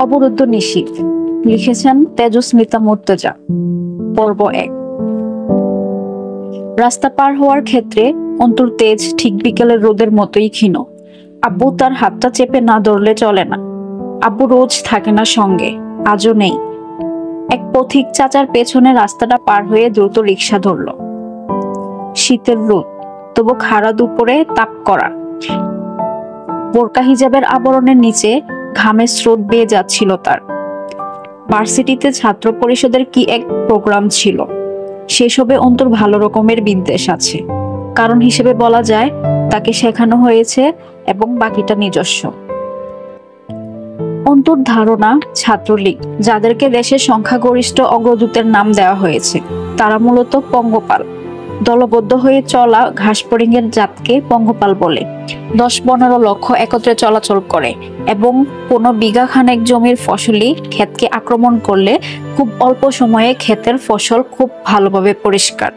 অবরুদ্ধ নিশীথ লিখেছেন তেজস্মিতা মুর্তজা। পর্ব 1। রাস্তা পার হওয়ার ক্ষেত্রে অন্তর তেজ ঠিক বিকেলের রোদের মতোই ক্ষীণ। আব্বু তার হাতটা চেপে না ধরলে চলে না। আব্বু রোজ থাকে না সঙ্গে, আজও নেই। এক পথিক চাচার পেছনে রাস্তাটা পার হয়ে দ্রুত রিক্সা ধরল। শীতের রোদ, তবু খাড়া দুপুরে তাপ করা। বোরকা হিজাবের আবরণের নিচে ঘামের স্রোত বেয়ে যাচ্ছিল তার। ভার্সিটিতে ছাত্র পরিষদের কি এক প্রোগ্রাম ছিল, সেসবে অন্তর ভালো রকমের বিদ্বেষ আছে। কারণ হিসেবে বলা যায় তাকে শেখানো হয়েছে এবং বাকিটা নিজস্ব। অন্তর ধারণা ছাত্রলীগ, যাদেরকে দেশের সংখ্যাগরিষ্ঠ অগ্রদূতের নাম দেওয়া হয়েছে, তারা মূলত পঙ্গপাল। দলবদ্ধ হয়ে চলা ঘাসফড়িংয়ের জাতকে পঙ্গপাল বলে। 10-15 লক্ষ একত্রে চলাচল করে এবং কোনো বিঘা খানেক জমির ফসলি ক্ষেতকে আক্রমণ করলে খুব অল্প সময়ে ক্ষেতের ফসল খুব ভালোভাবে পরিষ্কার।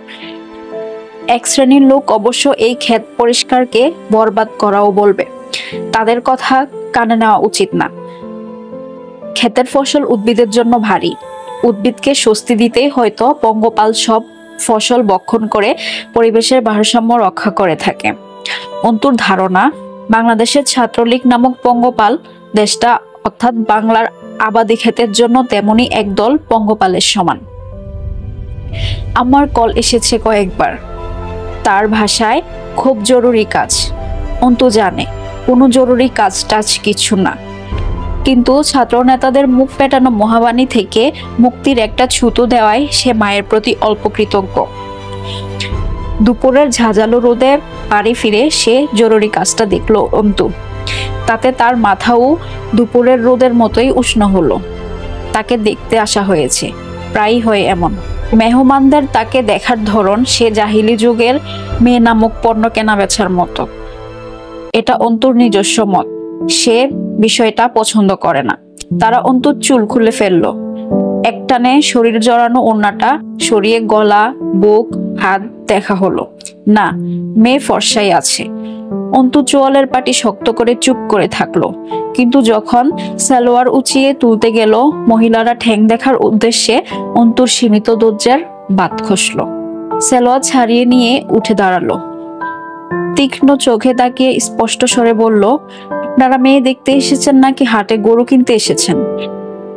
এক শ্রেণীর লোক অবশ্য এই ক্ষেত পরিষ্কারকে বরবাদ করাও বলবে। তাদের কথা কানে নেওয়া উচিত না। ক্ষেতের ফসল উদ্ভিদের জন্য ভারী। উদ্ভিদকে স্বস্তি দিতেই হয়তো পঙ্গপাল সব ফসল বক্ষণ করে পরিবেশের ভারসাম্য রক্ষা করে থাকে। অন্তর ধারণা বাংলাদেশের ছাত্রলীগ নামক পঙ্গপাল দেশটা অর্থাৎ বাংলার আবাদি ক্ষেতের জন্য তেমনি একদল পঙ্গপালের সমান। আমার কল এসেছে কয়েকবার। তার ভাষায় খুব জরুরি কাজ। অন্তু জানে কোনো জরুরি কাজ টাজ কিছু না, কিন্তু ছাত্র নেতাদের মুখ পেটানো মহাবাণী থেকে মুক্তির একটা ছুতো দেওয়ায় সে মায়ের প্রতি অল্প কৃতজ্ঞ। দুপুরের ঝাঁঝালো রোদে বাড়ি ফিরে সে জরুরি কাজটা দেখলো অন্তু। তাতে তার মাথাও দুপুরের রোদের মতোই উষ্ণ হলো। তাকে দেখতে আসা হয়েছে, প্রায়ই হয় এমন। মেহমানদের তাকে দেখার ধরন সে জাহিলি যুগের মেয়ে নামক পণ্য কেনা বেচার মতো। এটা অন্তুর নিজস্ব মত। সে বিষয়টা পছন্দ করে না। তারা অন্তুর চুল খুলে ফেললো। একটানে শরীর জড়ানো ওড়নাটা সরিয়ে গলা, বুক, হাত দেখা হলো। না, মেয়ে ফর্সাই আছে। অন্তু চোয়ালের পাটি শক্ত করে চুপ করে থাকলো। কিন্তু যখন সালোয়ার উঁচিয়ে তুলতে গেল, মহিলারা ঠ্যাং দেখার উদ্দেশ্যে অন্তুর সীমিত ধৈর্যের বাত খসলো। সালোয়ার ছাড়িয়ে নিয়ে উঠে দাঁড়ালো। তীক্ষ্ণ চোখে তাকিয়ে স্পষ্ট স্বরে বলল, আপনারা মেয়ে দেখতে এসেছেন নাকি হাটে গরু কিনতে এসেছেন?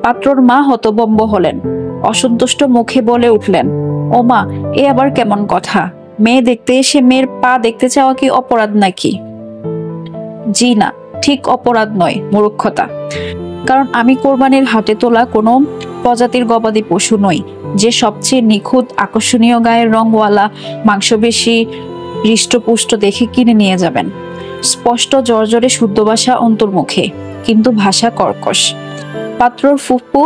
পাত্রর মা হতভম্ব হলেন। অসন্তুষ্ট মুখে বলে উঠলেন, ও মা, এ আবার কেমন কথা? মেয়ে দেখতে এসে মেয়ের পা দেখতে চাওয়া কি অপরাধ নাকি? জি না, ঠিক অপরাধ নয়, মূর্খতা। কারণ আমি কোরবানির হাটে তোলা কোনো প্রজাতির গবাদি পশু নই যে সবচেয়ে নিখুঁত, আকর্ষণীয় গায়ের রংওয়ালা, মাংস বেশি, হৃষ্টপুষ্ট দেখে কিনে নিয়ে যাবেন। স্পষ্ট জর্জরে শুদ্ধ ভাষা অন্তর্মুখে, কিন্তু ভাষা কর্কশ। পাত্রর ফুফু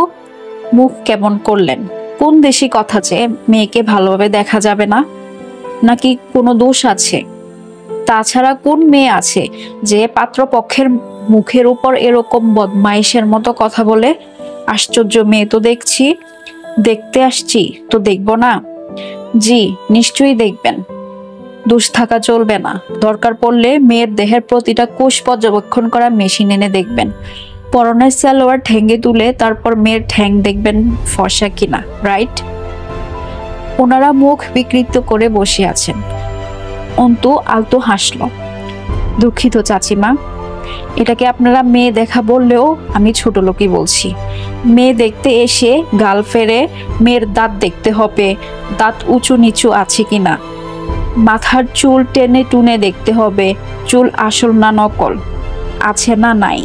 মুখ কেমন করলেন। কোন দেশি কথা যে মেয়েকে ভালোভাবে দেখা যাবে না? নাকি কোনো দোষ আছে? তাছাড়া কোন মেয়ে আছে যে পাত্রপক্ষের মুখের উপর এরকম বদমাইশের মতো কথা বলে? আশ্চর্য মেয়ে তো দেখছি। দেখতে আসছি তো দেখব না? জি, নিশ্চয়ই দেখবেন। দোষ থাকা চলবে না। দরকার পড়লে মেয়ের দেহের প্রতিটা কোষ পর্যবেক্ষণ করা মেশিন এনে দেখবেন। পরনের সালোয়ার ঠ্যাঙ্গে তুলে তারপর মেয়ের ঠ্যাং দেখবেন ফর্সা কিনা, রাইট? ওনারা মুখ বিকৃত করে বসে আছেন। অন্তু আলতো হাসল। দুঃখিত চাচিমা, এটাকে আপনারা মেয়ে দেখা বললেও আমি ছোট লোকই বলছি। মেয়ে দেখতে এসে গাল ফেরে মেয়ের দাঁত দেখতে হবে, দাঁত উঁচু নিচু আছে কিনা। মাথার চুল টেনে টুনে দেখতে হবে, চুল আসল না নকল, আছে না নাই,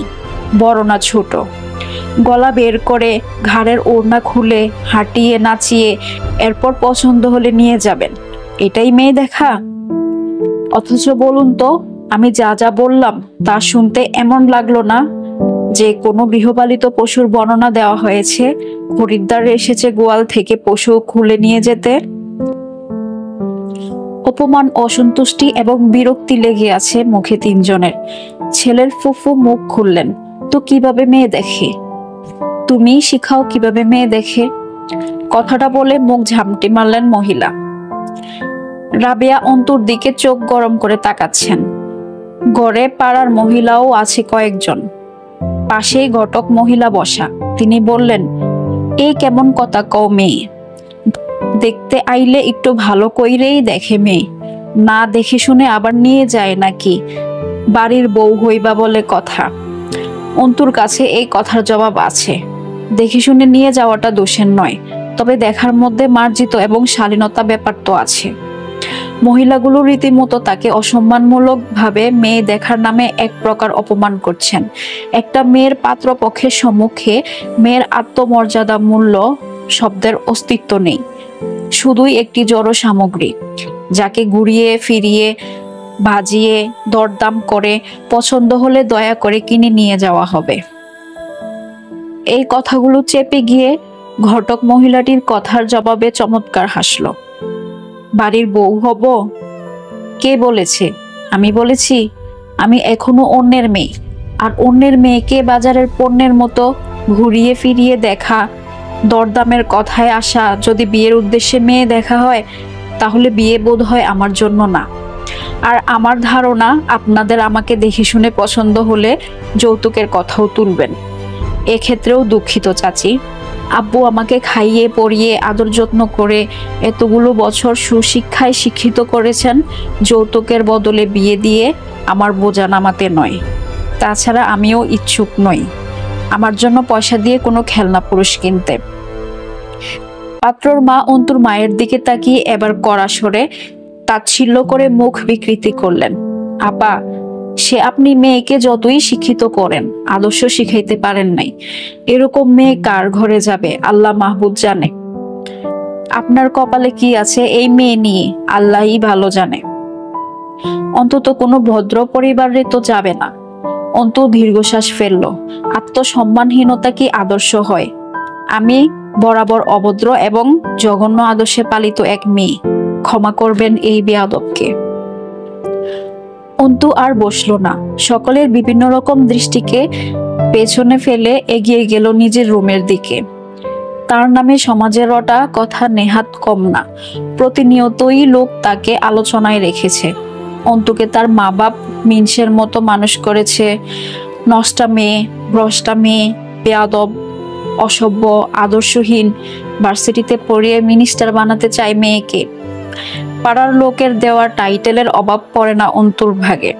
বড় না ছোট। গলা বের করে ঘাড়ের ওড়না খুলে হাঁটিয়ে নাচিয়ে এরপর পছন্দ হলে নিয়ে যাবেন। এটাই মেয়ে দেখা? অথচ বলুন তো, আমি যা যা বললাম তা শুনতে এমন লাগলো না যে কোনো গৃহপালিত পশুর বর্ণনা দেওয়া হয়েছে, খরিদ্দার এসেছে গোয়াল থেকে পশু খুলে নিয়ে যেতে? অপমান, অসন্তুষ্টি এবং বিরক্তি লেগে আছে মুখে তিনজনের। ছেলের ফুফু মুখ খুললেন, তো কিভাবে মেয়ে দেখে? তুমি শিখাও কিভাবে মেয়ে দেখে। কথাটা বলে মুখ ঝামটি মারলেন মহিলা। রাবেয়া অন্তুর দিকে চোখ গরম করে তাকাচ্ছেন। ঘরে পাড়ার মহিলাও আছে কয়েকজন। পাশেই ঘটক মহিলা বসা। তিনি বললেন, এই কেমন কথা কও মেয়ে, দেখতে আইলে একটু ভালো কইরেই দেখে মেয়ে, না দেখে শুনে আবার নিয়ে যায় নাকি? বাড়ির বউ হইবা বলে কথা। অন্তুর কাছে এই কথার জবাব আছে। দেখে শুনে নিয়ে যাওয়াটা দোষের নয়, তবে দেখার মধ্যে মার্জিত এবং শালীনতা ব্যাপার তো আছে। মহিলাগুলো রীতিমতো তাকে অসম্মানমূলক ভাবে মেয়ে দেখার নামে এক প্রকার অপমান করছেন। একটা মেয়ের পাত্রপক্ষের সম্মুখে মেয়ের আত্মমর্যাদা মূল্য শব্দের অস্তিত্ব নেই, শুধুই একটি জড় সামগ্রী, যাকে ঘুরিয়ে ফিরিয়ে বাজিয়ে দরদাম করে পছন্দ হলে দয়া করে কিনে নিয়ে যাওয়া হবে। এই কথাগুলো চেপে গিয়ে ঘটক মহিলাটির কথার জবাবে চমৎকার হাসল। বাড়ির বউ হব? কে বলেছে? আমি বলেছি? আমি এখনো অন্যের মেয়ে, আর অন্যের মেয়েকে বাজারের পণ্যের মতো ঘুরিয়ে ফিরিয়ে দেখা, দরদামের কথায় আসা যদি বিয়ের উদ্দেশ্যে মেয়ে দেখা হয়, তাহলে বিয়ে বোধ হয় আমার জন্য না। আর আমার ধারণা আপনাদের আমাকে দেখে শুনে পছন্দ হলে যৌতুকের কথাও তুলবেন। এক্ষেত্রেও দুঃখিত চাচি, আব্বু আমাকে খাইয়ে পরিয়ে আদর যত্ন করে এতগুলো বছর সুশিক্ষায় শিক্ষিত করেছেন, যৌতুকের বদলে বিয়ে দিয়ে আমার বোঝা নামাতে নয়। তাছাড়া আমিও ইচ্ছুক নই আমার জন্য পয়সা দিয়ে কোনো খেলনা পুরুষ কিনতে। পাত্রর মা অন্তুর মায়ের দিকে তাকিয়ে এবার কড়া সরে তাচ্ছিল্য করে মুখ বিকৃতি করলেন। আপা, সে আপনি মেয়েকে যতই শিক্ষিত করেন, আদর্শ শিখাইতে পারেন নাই। এরকম মেয়ে কার ঘরে যাবে আল্লাহ মাহবুব জানে। আপনার কপালে কি আছে এই মেয়ে নিয়ে আল্লাহই ভালো জানে। অন্তত কোনো ভদ্র পরিবারে তো যাবে না। অন্তু দীর্ঘশ্বাস ফেলল। আত্মসম্মানহীনতা কি আদর্শ হয়? আমি বরাবর অভদ্র এবং জঘন্য আদর্শে পালিত এক মেয়ে, ক্ষমা করবেন এই বেয়াদবকে। অন্তু আর বসলো না। সকলের বিভিন্ন রকম দৃষ্টিকে পেছনে ফেলে এগিয়ে গেল নিজের রুমের দিকে। তার নামে সমাজের রটা কথা নেহাত কম না। প্রতিনিয়তই লোক তাকে আলোচনায় রেখেছে। অন্তুকে তার মা বাপ মিনসের মতো মানুষ করেছে। নষ্টা মেয়ে, ভ্রষ্টা মেয়ে, বেয়াদব, অসভ্য, আদর্শহীন, ভার্সিটিতে পড়িয়ে মিনিস্টার বানাতে চায় মেয়েকে। পাড়ার লোকের দেওয়া টাইটেলের অভাব পড়ে না অন্তুর ভাগে।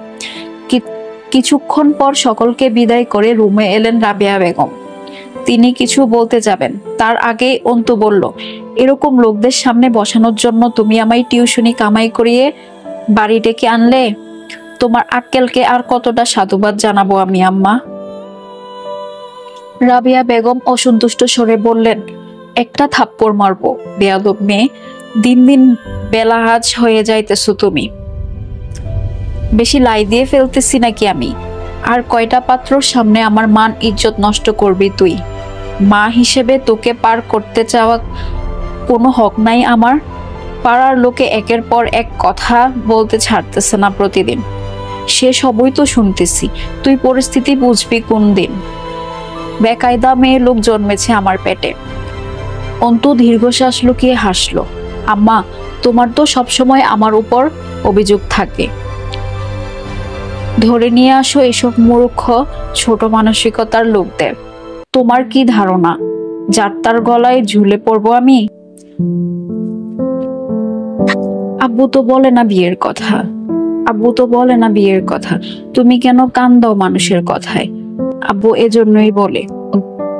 কিছুক্ষণ পর সকলকে বিদায় করে রুমে এলেন রাবেয়া বেগম। তিনি কিছু বলতে যাবেন, তার আগেই অন্তু বলল, এরকম লোকদের সামনে বসানোর জন্য তুমি আমায় টিউশনি কামাই করিয়ে বাড়ি ডেকে আনলে? তোমার আক্কেলকে আর কতটা সাধুবাদ জানাবো আমি আম্মা? রাবেয়া বেগম অসন্তুষ্ট স্বরে বললেন, একটা থাপ্পড় মারবো বেয়াদব মেয়ে। দিন দিন বেলাহাজ হয়ে যাইতেছো তুমি। বেশি লাই দিয়ে ফেলতেছি নাকি আমি? আর কয়টা পাত্রর সামনে আমার মান ইজ্জত নষ্ট করবি তুই? মা হিসেবে তোকে পার করতে চাওয়া কোনো হক নাই আমার? পাড়ার লোকে একের পর এক কথা বলতে ছাড়তেছে না প্রতিদিন। সে সবই তো শুনতেছি, তুই পরিস্থিতি বুঝবি কোন দিন। বেকায়দা মেয়ে লোক জন্মেছে আমার পেটে। অন্তু দীর্ঘশ্বাস লুকিয়ে হাসলো। আম্মা, তোমার তো সবসময় আমার উপর অভিযোগ থাকে। ধরে নিয়ে আসো এসব মূর্খ ছোট মানসিকতার লোকদের। তোমার কি ধারণা যার তার গলায় ঝুলে পড়বো আমি? আব্বু তো বলে না বিয়ের কথা, আব্বু তো বলে না বিয়ের কথা। তুমি কেন কান দাও মানুষের কথায়? আব্বু এজন্যই বলে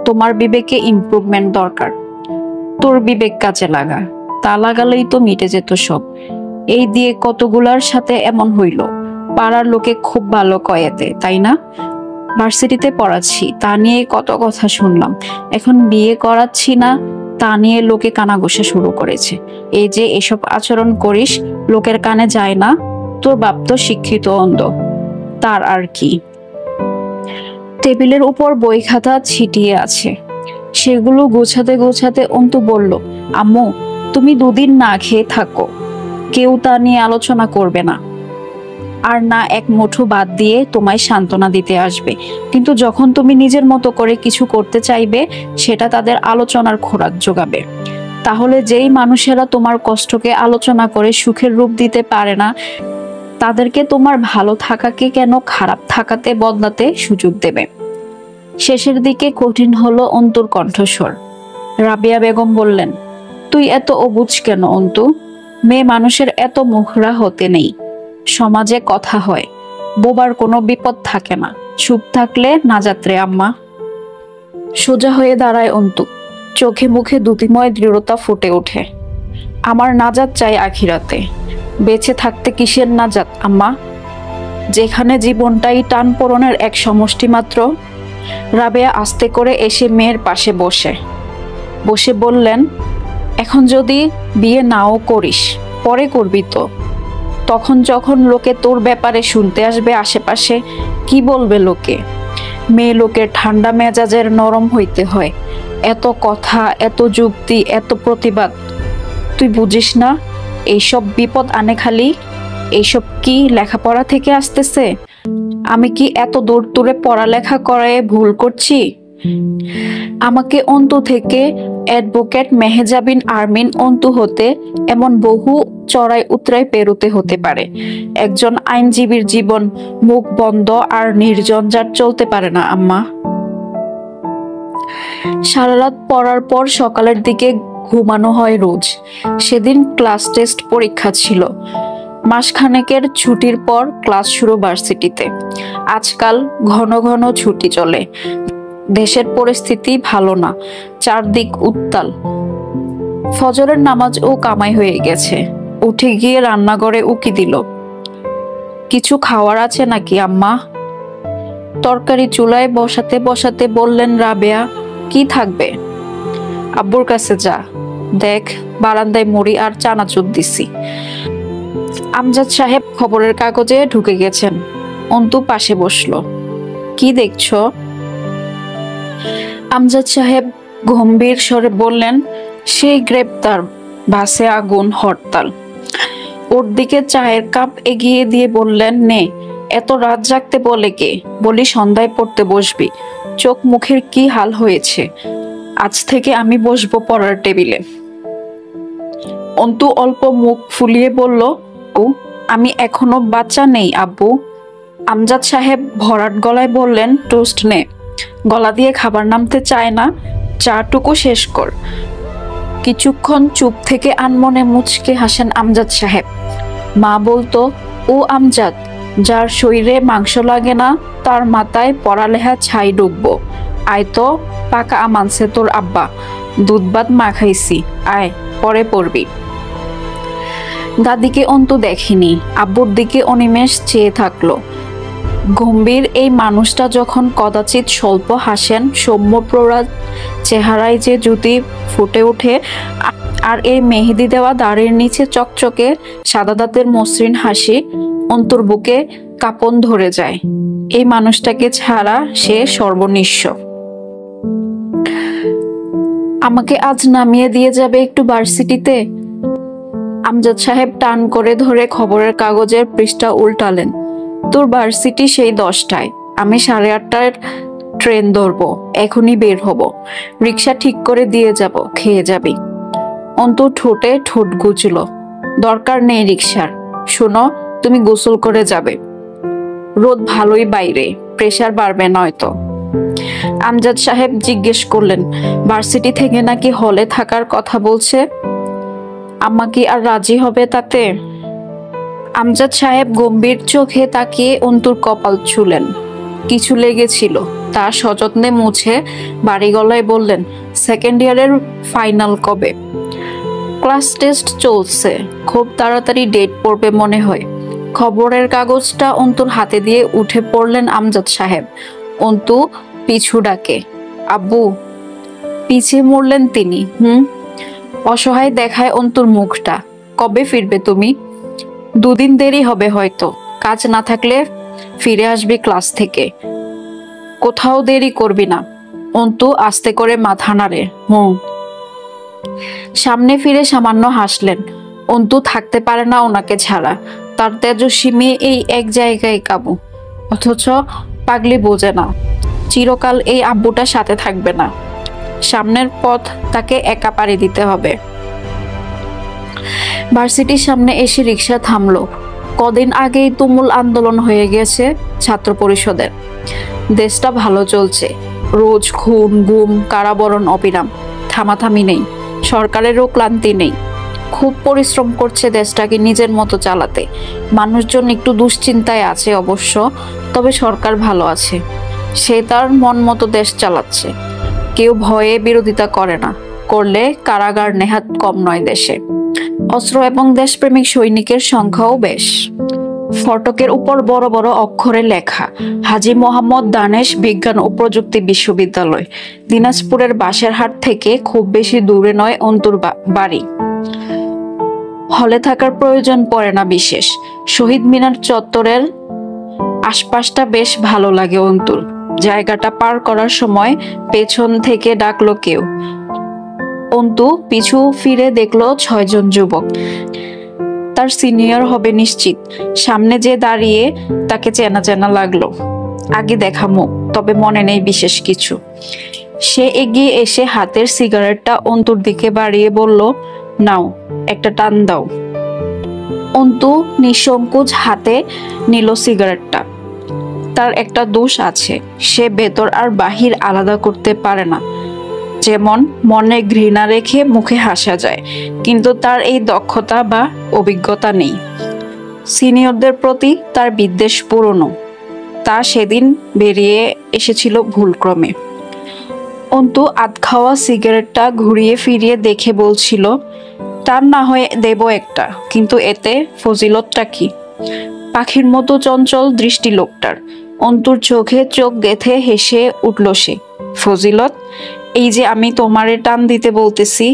তোমার বিবেকে ইমপ্রুভমেন্ট দরকার। তোর বিবেক কাজে লাগা, তা লাগালেই তো মিটে যেত সব। এই দিয়ে কতগুলার সাথে এমন হইল। পাড়ার লোকে খুব ভালো কয় এতে, তাই না? ভার্সিটিতে পড়াচ্ছি, তা নিয়ে কত কথা শুনলাম। এখন বিয়ে করাচ্ছি না, তা নিয়ে লোকে কানাঘুষা শুরু করেছে। এই যে এসব আচরণ করিস, লোকের কানে যায় না? তোর বাপ তো শিক্ষিত অন্ধ, তার আর কি। টেবিলের উপর বই খাতা ছিটিয়ে আছে, সেগুলো গোছাতে গোছাতে অন্তু বলল, আম্মু, তুমি দুদিন না খেয়ে থাকো, কেউ তা নিয়ে আলোচনা করবে না। আর না এক মুঠো বাদ দিয়ে তোমায় সান্ত্বনা দিতে আসবে। কিন্তু যখন তুমি নিজের মতো করে কিছু করতে চাইবে, সেটা তাদের আলোচনার খোরাক যোগাবে। তাহলে যেই মানুষেরা তোমার কষ্টকে আলোচনা করে সুখের রূপ দিতে পারে না, তাদেরকে তোমার ভালো থাকাকে কেন খারাপ থাকাতে বদলাতে সুযোগ দেবে? শেষের দিকে কঠিন হলো অন্তুর কণ্ঠস্বর। রাবেয়া বেগম বললেন, তুই এত অবুঝ কেন অন্তু? মেয়ে মানুষের এত মুখরা হতে নেই। সমাজে কথা হয়, বোবার কোনো বিপদ থাকে না, চুপ থাকলে না যাত্রে আম্মা। সোজা হয়ে দাঁড়ায় অন্তু, চোখে মুখে দ্যুতিময় দৃঢ়তা ফুটে ওঠে। আমার নাজাত চাই আখিরাতে, বেঁচে থাকতে কিসের নাজাত আম্মা, যেখানে জীবনটাই টান পোড়নের এক সমষ্টি মাত্র। রাবেয়া আস্তে করে এসে মেয়ের পাশে বসে বললেন, এখন যদি বিয়ে নাও করিস, পরে করবি তো, তখন যখন লোকে তোর ব্যাপারে শুনতে আসবে আশেপাশে, কি বলবে লোকে? মেয়ে লোকের ঠান্ডা মেজাজের নরম হইতে হয়, এত কথা, এত যুক্তি, এত প্রতিবাদ। তুই বুঝিস না এইসব বিপদ আনে খালি? এইসব কি লেখাপড়া থেকে আসতেছে? আমি কি এত দূর দূরে পড়ালেখা করে ভুল করছি? আমাকে অন্তু থেকে অ্যাডভোকেট মেহেজাবিন আরমিন অন্তু হতে এমন বহু চড়াই উতরাই পেরোতে হতে পারে। একজন আইনজীবীর জীবন মুখ বন্ধ আর নির্ঝঞ্ঝাট চলতে পারে না আম্মা। সারা রাত পড়ার পর সকালের দিকে ঘুমানো হয় রোজ। সেদিন ক্লাস টেস্ট পরীক্ষা ছিল। মাসখানেকের ছুটির পর ক্লাস শুরু ভার্সিটিতে। আজকাল ঘন ঘন ছুটি চলে। দেশের পরিস্থিতি ভালো না, চারদিক উত্তাল। ফজরের নামাজও কামাই হয়ে গেছে। উঠে গিয়ে রান্নাঘরে উকি দিল, কিছু খাওয়ার আছে নাকি আম্মা? তরকারি চুলায় বসাতে বসাতে বললেন রাবেয়া, কি থাকবে? আব্বুর কাছে যা, দেখ বারান্দায় মুড়ি আর চানাচুর দিছি। আমজাদ সাহেব খবরের কাগজে ঢুকে গেছেন। অন্তু পাশে বসলো। কি দেখছো? আমজাদ সাহেব গম্ভীর স্বরে বললেন, সেই গ্রেপ্তার, বাসে আগুন, হরতাল। ওর দিকে চায়ের কাপ এগিয়ে দিয়ে বললেন, নে, এত রাত জাগতে বলে কে? বলি সন্ধ্যায় পড়তে বসবি। চোখ মুখের কি হাল হয়েছে। আজ থেকে আমি বসবো পড়ার টেবিলে। অন্তু অল্প মুখ ফুলিয়ে বলল, ও আমি এখনো বাচ্চা নেই আব্বু। আমজাদ সাহেব ভরাট গলায় বললেন, টোস্ট নে, গলা দিয়ে খাবার নামতে চায় না, চাটুকু শেষ কর। কিছুক্ষণ চুপ থেকে আনমনে মুচকে হাসেন আমজাদ সাহেব। মা বলতো, ও আমজাদ, যার শরীরে মাংস লাগে না তার মাথায় পড়ালেখা ছাই ডুববো। আয় তো, পাকা আম আনছে তোর আব্বা, দুধ ভাত মাখাইছি, আয় পরে পড়বি। দাদিকে অন্তু দেখেনি, আব্বুর দিকে অনিমেষ চেয়ে থাকলো। গম্ভীর এই মানুষটা যখন কদাচিৎ স্বল্প হাসেন, সৌম্য প্ররাজ চেহারায় যে জ্যোতি ফুটে ওঠে, আর এই মেহেদি দেওয়া দাড়ির নিচে চকচকে সাদা দাঁতের মসৃণ হাসি, অন্তুর বুকে কাঁপন ধরে যায়। এই মানুষটাকে ছাড়া সে সর্বনিঃস্ব। আমাকে আজ নামিয়ে দিয়ে যাবে একটু ভার্সিটিতে? আমজাদ সাহেব টান করে ধরে খবরের কাগজের পৃষ্ঠা উল্টালেন। তোর ভার্সিটি সেই 10টায়, আমি 8:30টার ট্রেন ধরবো, এখনই বের হব। রিক্সা ঠিক করে দিয়ে যাব, খেয়ে যাবি। অন্তু ঠোঁটে ঠোঁট গুজল, দরকার নেই রিক্সার। শোনো, তুমি গোসল করে যাবে, রোদ ভালোই বাইরে, প্রেসার বাড়বে নয়তো। আমজাদ সাহেব জিজ্ঞেস করলেন, ভার্সিটি থেকে নাকি হলে থাকার কথা বলছে? আম্মা কি আর রাজি হবে তাতে? আমজাদ সাহেব গম্ভীর চোখে তাকিয়ে অন্তুর কপাল ছুলেন। কিছু লেগেছিল, তা সযত্নে মুছে বাড়ি গলায় বললেন, সেকেন্ড ইয়ারের ফাইনাল কবে? ক্লাস টেস্ট চলছে, খুব তাড়াতাড়ি ডেট পড়বে মনে হয়। খবরের কাগজটা অন্তুর হাতে দিয়ে উঠে পড়লেন আমজাদ সাহেব। অন্তু পিছু ডাকে, আব্বু। পিছিয়ে মরলেন তিনি। অসহায় দেখায় অন্তুর মুখটা। কবে ফিরবে তুমি? 2 দিন দেরি হবে হয়তো, কাজ না থাকলে ফিরে আসবি ক্লাস থেকে। কোথাও দেরি করবি না। অন্তু আস্তে করে মাথা নাড়ে, সামনে ফিরে সামান্য হাসলেন। অন্তু থাকতে পারে না ওনাকে ছাড়া। তার তেজস্বী মেয়ে এই এক জায়গায় কাবু, অথচ পাগলি বোঝে না চিরকাল এই আব্বুটার সাথে থাকবে না। সামনের পথ তাকে একা পাড়ি দিতে হবে। ভার্সিটির সামনে এসে রিক্সা থামলো। কদিন আগেই তুমুল আন্দোলন হয়ে গেছে ছাত্র পরিষদের। দেশটা ভালো চলছে, রোজ খুন গুম কারাবরণ অবিরাম, থামাথামি নেই, সরকারেরও ক্লান্তি নেই। খুব পরিশ্রম করছে দেশটাকে নিজের মতো চালাতে। মানুষজন একটু দুশ্চিন্তায় আছে অবশ্য, তবে সরকার ভালো আছে, সে তার মন মতো দেশ চালাচ্ছে। কেউ ভয়ে বিরোধিতা করে না, করলে কারাগার নেহাত কম নয় দেশে। অস্ত্র এবং দেশপ্রেমিক সৈনিকের সংখ্যাও বেশ। ফটকের উপর বড় বড় অক্ষরে লেখা হাজী মোহাম্মদ দানেশ বিজ্ঞান ও প্রযুক্তি বিশ্ববিদ্যালয়। দিনাজপুরের বাসেরহাট থেকে খুব বেশি দূরে নয় অন্তুর বাড়ি। হলে থাকার প্রয়োজন পড়ে না বিশেষ। শহীদ মিনার চত্বরের আশপাশটা বেশ ভালো লাগে অন্তুর। জায়গাটা পার করার সময় পেছন থেকে ডাকলো কেউ। অন্তু পিছু ফিরে দেখলো 6 জন যুবক। তার সিনিয়র হবে নিশ্চিত। সামনে যে দাঁড়িয়ে তাকে চেনা চেনা লাগলো, আগে দেখা মুখ, তবে মনে নেই বিশেষ কিছু। সে এগিয়ে এসে হাতের সিগারেটটা অন্তুর দিকে বাড়িয়ে বলল, নাও, একটা টান দাও। অন্তু নিঃসংকোচ হাতে নিল সিগারেটটা। তার একটা দোষ আছে, সে ভেতর আর বাহির আলাদা করতে পারে না। যেমন মনে ঘৃণা রেখে মুখে হাসা যায়, কিন্তু তার এই দক্ষতা বা অভিজ্ঞতা নেই। সিনিয়রদের প্রতি তার বিদ্বেষ পুরনো, তা সেদিন বেরিয়ে এসেছিল ভুলক্রমে। অন্তু আধ খাওয়া সিগারেটটা ঘুরিয়ে ফিরিয়ে দেখে বলছিল, তার না হয়ে দেব একটা, কিন্তু এতে ফজিলতটা কি? পাখির মতো চঞ্চল দৃষ্টি লোকটার। অন্তুর চোখে চোখ গেঁথে হেসে উঠল সে। ফজিলত? এই যে আমি তোমারে টান দিতে বলতেছি,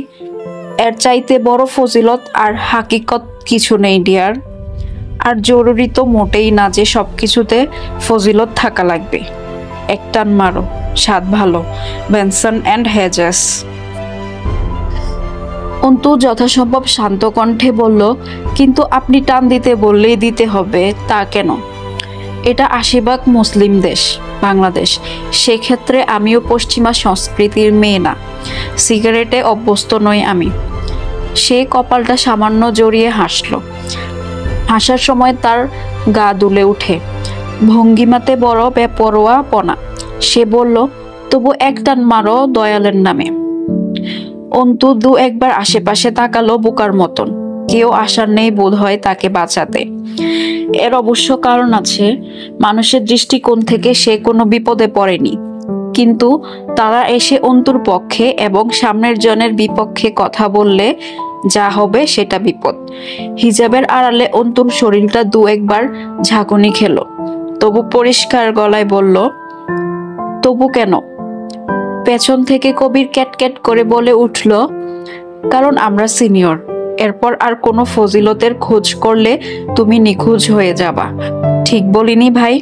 এর চাইতে বড় ফজিলত আর হাকিকত কিছু নেই ডিয়ার। আর জরুরি তো মোটেই না যে সবকিছুতে ফজিলত থাকা লাগবে। এক টান মারো, স্বাদ ভালো। Benson and Hedges. অন্তু যথাসম্ভব শান্ত কণ্ঠে বলল, কিন্তু আপনি টান দিতে বললেই দিতে হবে তা কেন? এটা 80% মুসলিম দেশ বাংলাদেশ, সেক্ষেত্রে আমিও পশ্চিমা সংস্কৃতির মেয়ে না, সিগারেটে অভ্যস্ত নই আমি। সে কপালটা সামান্য জড়িয়ে হাসল। হাসার সময় তার গা দুলে উঠে, ভঙ্গিমাতে বড় বেপরোয়াপনা। সে বলল, তবু এক টান মারো দয়ালের নামে। অন্তু দু একবার আশেপাশে তাকালো বোকার মতন। কেউ আসার নেই বোধ হয় তাকে বাঁচাতে। এর অবশ্য কারণ আছে, মানুষের দৃষ্টিকোণ থেকে সে কোনো বিপদে পড়েনি, কিন্তু তারা এসে অন্তুর পক্ষে এবং সামনের জনের বিপক্ষে কথা বললে যা হবে সেটা বিপদ। হিজাবের আড়ালে অন্তুর শরীরটা দু একবার ঝাঁকুনি খেলো, তবু পরিষ্কার গলায় বলল, তবু কেন? পেছন থেকে কবির ক্যাটক্যাট করে বলে উঠল, কারণ আমরা সিনিয়র। এরপর আর কোনো ফজিলতের খোঁজ করলে তুমি নিখোঁজ হয়ে যাবা। ঠিক বলিনি ভাই?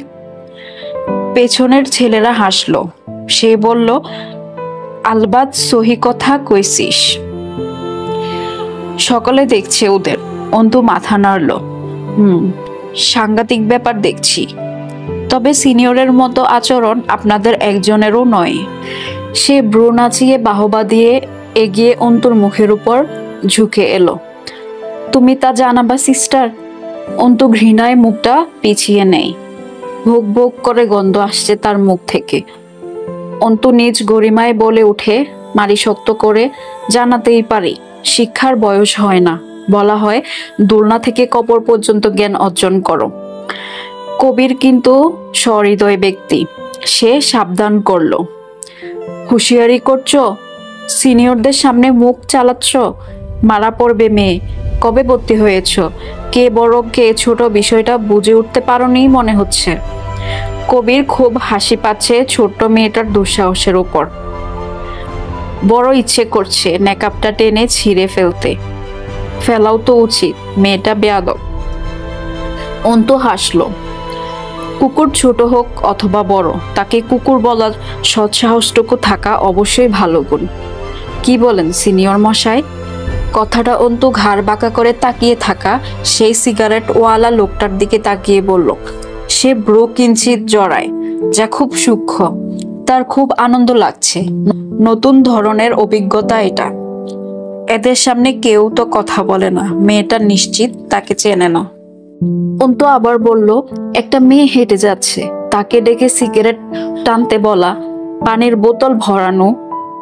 পেছনের ছেলেরা হাসলো। সে বলল, আলবাত সহি কথা কইছিস। সকলে দেখছে ওদের। অন্তু মাথা নাড়ল। সাংঘাতিক ব্যাপার দেখছি। তবে সিনিয়রের মতো আচরণ আপনাদের একজনেরও নয়। সে ভ্রু নাচিয়ে বাহবা দিয়ে এগিয়ে অন্তুর মুখের উপর ঝুঁকে এলো। তুমি তা জানাবা সিস্টার? অন্তু ঘৃণায় মুখটা পিছিয়ে নেয়। ভোগ ভোগ করে গন্ধ আসছে তার মুখ থেকে। অন্তু নিজ গরিমায় বলে উঠে, মারি শক্ত করে, জানাতেই পারি, শিক্ষার বয়স হয় না। বলা হয় দোলনা থেকে কবর পর্যন্ত জ্ঞান অর্জন করো। কবির কিন্তু সহৃদয় ব্যক্তি। সে সাবধান করলো, হুঁশিয়ারি করছো, সিনিয়রদের সামনে মুখ চালাচ্ছ, মারা পড়বে মেয়ে। কবে ভর্তি হয়েছ? কে বড় কে ছোট বিষয়টা বুঝে উঠতে পারোনি মনে হচ্ছে। কবির খুব হাসি পাচ্ছে ছোট্ট মেয়েটার দুঃসাহসের উপর। বড় ইচ্ছে করছে নেকাবটা টেনে ছিঁড়ে ফেলতে। ফেলাও তো উচিত, মেয়েটা বেয়াদব। অন্তু হাসলো। কুকুর ছোট হোক অথবা বড়, তাকে কুকুর বলার সৎসাহসটুকু থাকা অবশ্যই ভালো গুণ। কি বলেন সিনিয়র মশাই? কথাটা অন্তু ঘাড় বাঁকা করে তাকিয়ে থাকা সেই সিগারেট ওয়ালা লোকটার দিকে তাকিয়ে বলল। সে ব্রো কিঞ্চিত জড়ায়, যা খুব সূক্ষ্ম। তার খুব আনন্দ লাগছে। নতুন ধরনের অভিজ্ঞতা এটা। এদের সামনে কেউ তো কথা বলে না। মেয়েটা নিশ্চিত তাকে চেনে না। অন্তু আবার বলল, একটা মেয়ে হেঁটে যাচ্ছে, তাকে ডেকে সিগারেট টানতে বলা পানির বোতল ভরানো,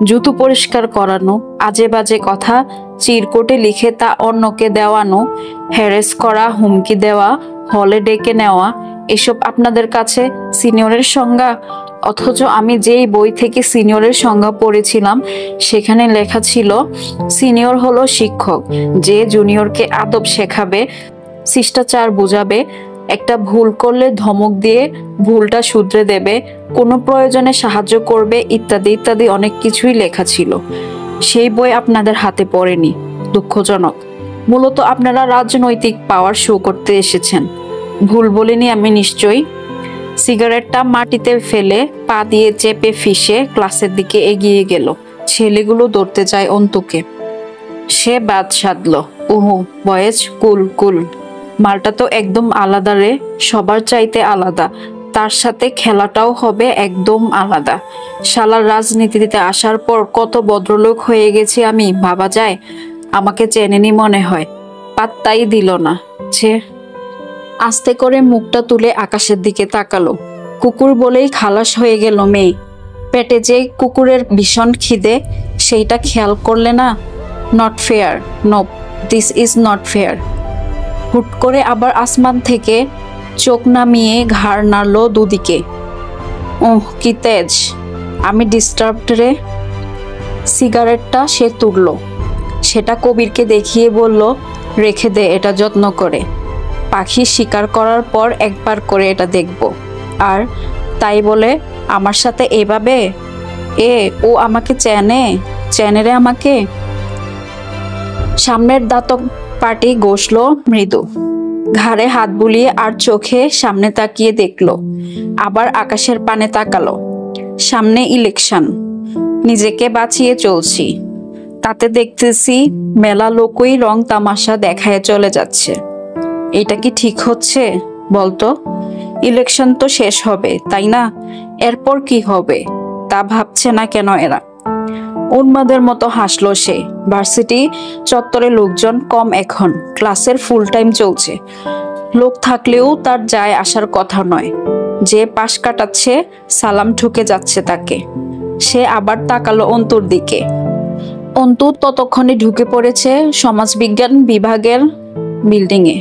জুতো পরিষ্কার করানো, আজে বাজে কথা চিরকুটে লিখে তা অন্যকে দেওয়ানো, হ্যারেস করা, হুমকি দেওয়া, হলে ডেকে নেওয়া, এসব আপনাদের কাছে সিনিয়রের সংজ্ঞা? অথচ আমি যেই বই থেকে সিনিয়রের সংজ্ঞা পড়েছিলাম সেখানে লেখা ছিল সিনিয়র হলো শিক্ষক, যে জুনিয়রকে আদব শেখাবে, শিষ্টাচার বুঝাবে, একটা ভুল করলে ধমক দিয়ে ভুলটা শুধরে দেবে, কোনো প্রয়োজনে সাহায্য করবে, ইত্যাদি ইত্যাদি অনেক কিছুই লেখা ছিল। সেই বই আপনাদের হাতে পড়েনি, দুঃখজনক। মূলত আপনারা রাজনৈতিক পাওয়ার শো করতে এসেছেন। ভুল বলিনি আমি নিশ্চয়ই। সিগারেটটা মাটিতে ফেলে পা দিয়ে চেপে ফিসে ক্লাসের দিকে এগিয়ে গেল। ছেলেগুলো ধরতে যায় অন্তুকে। সে বাদ সাধলো, ওহো বয়েজ, কুল কুল। মালটা তো একদম আলাদা রে, সবার চাইতে আলাদা। তার সাথে খেলাটাও হবে একদম আলাদা। শালার রাজনীতিতে আসার পর কত ভদ্রলোক হয়ে গেছি আমি, ভাবা যায়? আমাকে চেনেনি মনে হয়, পাত্তাই দিল না। ছে। আস্তে করে মুখটা তুলে আকাশের দিকে তাকালো। কুকুর বলেই খালাস হয়ে গেল মেয়ে। পেটে যে কুকুরের ভীষণ খিদে, সেইটা খেয়াল করলে না? Not fair, no, this is not fair. হুট করে আবার আসমান থেকে চোখ নামিয়ে ঘাড় নাড়ল দুদিকে। ওহ কি তেজ, আমি ডিস্টার্বড রে। সিগারেটটা সে তুলল, সেটা কবিরকে দেখিয়ে বলল, রেখে দে এটা যত্ন করে। পাখি শিকার করার পর একবার করে এটা দেখব। আর তাই বলে আমার সাথে এভাবে? ও আমাকে চেনে রে আমাকে। সামনের দাঁতক পাটি ঘষল মৃদু, ঘাড়ে হাত বুলিয়ে আর চোখে সামনে তাকিয়ে দেখল। আবার আকাশের পানে তাকালো। সামনে ইলেকশন, নিজেকে বাঁচিয়ে চলছি, তাতে দেখতেছি মেলা লোকই রং তামাশা দেখায় চলে যাচ্ছে। এটা কি ঠিক হচ্ছে বলতো? ইলেকশন তো শেষ হবে, তাই না? এরপর কি হবে তা ভাবছে না কেন এরা? উন্মাদের মতো হাসলো সে। ভার্সিটি চত্বরে লোকজন কম এখন, ক্লাসের ফুল টাইম চলছে। লোক থাকলেও তার যায় আসার কথা নয়। যে পাশ কাটাচ্ছে সালাম ঠুকে যাচ্ছে তাকে। সে আবার তাকালো অন্তুর দিকে। অন্তু ততক্ষণে ঢুকে পড়েছে সমাজবিজ্ঞান বিভাগের বিল্ডিংয়ে।